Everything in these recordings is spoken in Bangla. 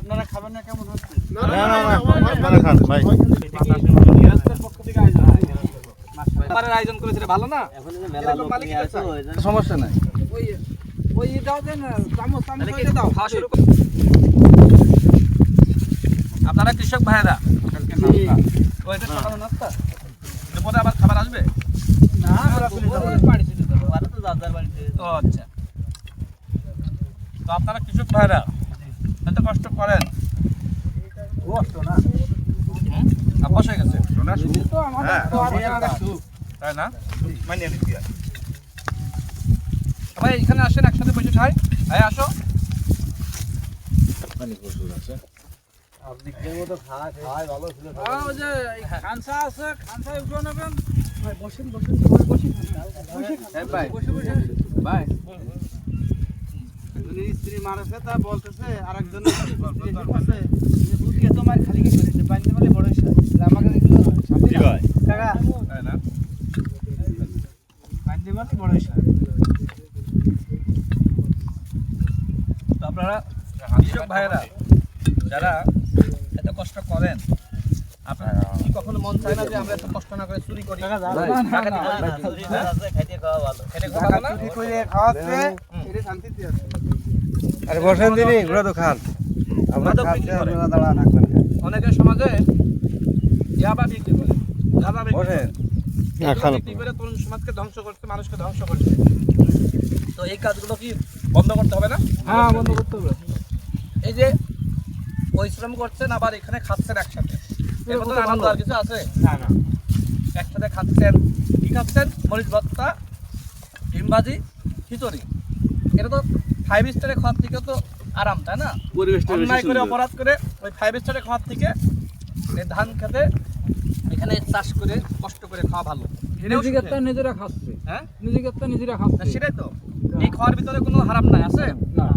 আপনারা খাবেন না কেমন হচ্ছে? না আপনারা খান ভাই। খাবারের আয়োজন করেছে ভালো না? এরকম মালিক কি চায়? সমস্যা নাই। ওই দাও দেন চামচ হয়ে দাও খাওয়া শুরু করো। আপনারা কৃষক ভাইরা ওইটা সকালে নাস্তা এরপরে আবার খাবার আসবে না ও আচ্ছা তো আপনারা কৃষক ভাইরা এত কষ্ট করেন কষ্ট না অভ্যাস হয়ে গেছে তো আমাদের তো আর তাই না মানিয়ে নিতে ভাই এখানে আসেন একসাথে বসে খাই ভাই আসো অনেক ওষুধ আছে। আপনি কেমন মতো খাওয়াই ভালো ছিল ওই যে খানসা আছে খানসায় উঠে নেবেন ভাই বসেন ভাই ভাই একজনের স্ত্রী মারাছে তা বলতেছে আর একজনের বলতেছে যে বুকে তোমার খালি কি করেছে পানি বলে বড় হইছে আমাকে এগুলো শান্তি কি ভাই? কাকা তাই না পানি বলে বড় হইছে তো আপনারা কৃষক ভাইয়েরা যারা এত কষ্ট করেন আপনারা কি কখনো মন চায় না যে আমরা এত কষ্ট না করে চুরি করি খেতে খাওয়া ভালো চুরি করে খাওয়াচ্ছে এটা শান্তিতে আছে আরে বসেন দিনই ঘুরে তো খান। আমরা মাদক খাচ্ছি বিক্রি করে। আপনারা দাঁড়া থাকবেন। অনেকের সমাজে ইয়াবা বিক্রি করে গাঁজা বিক্রি করে বসেন। এগুলো বিক্রি করে তরুণ সমাজকে ধ্বংস করছে মানুষকে ধ্বংস করছে তো এই কাজগুলো কি বন্ধ করতে হবে না হ্যাঁ বন্ধ করতে হবে এই যে পরিশ্রম করছেন আবার এখানে খাচ্ছেন একসাথে এর মধ্যে আনন্দ আর কিছু আছে না না একসাথে খাচ্ছেন কি খাচ্ছেন মরিচ ভর্তা ডিম ভাজি খিচুড়ি এটা তো 5 স্টারে খাওয়ার থেকে তো আরাম তাই না পরিবেশটা অন্যায় করে অপরাধ করে ওই 5 স্টারে খাওয়ার থেকে এই ধান খেতে এখানে চাষ করে কষ্ট করে খাওয়া ভালো নিজেকে নিজেরা খাচ্ছে হ্যাঁ নিজেকে নিজেরা না, খাচ্ছে সেটাই তো এই খাওয়ার ভিতরে কোনো হারাম নাই আছে না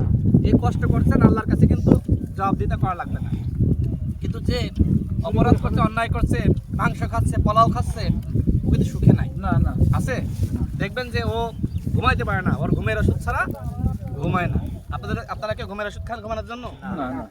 এই কষ্ট করছেন আল্লাহর কাছে কিন্তু জবাবদিহিতা করা লাগবে না কিন্তু যে অপরাধ করছে অন্যায় করছে মাংস খাচ্ছে পোলাও খাচ্ছে ও কিন্তু সুখে নাই না না আছে দেখবেন যে ও ঘুমাইতে পারে না ওর ঘুমের ওষুধ ছাড়া ঘুমায় না আপনারা কি ঘুমের ওষুধ খান ঘুমানোর জন্য না না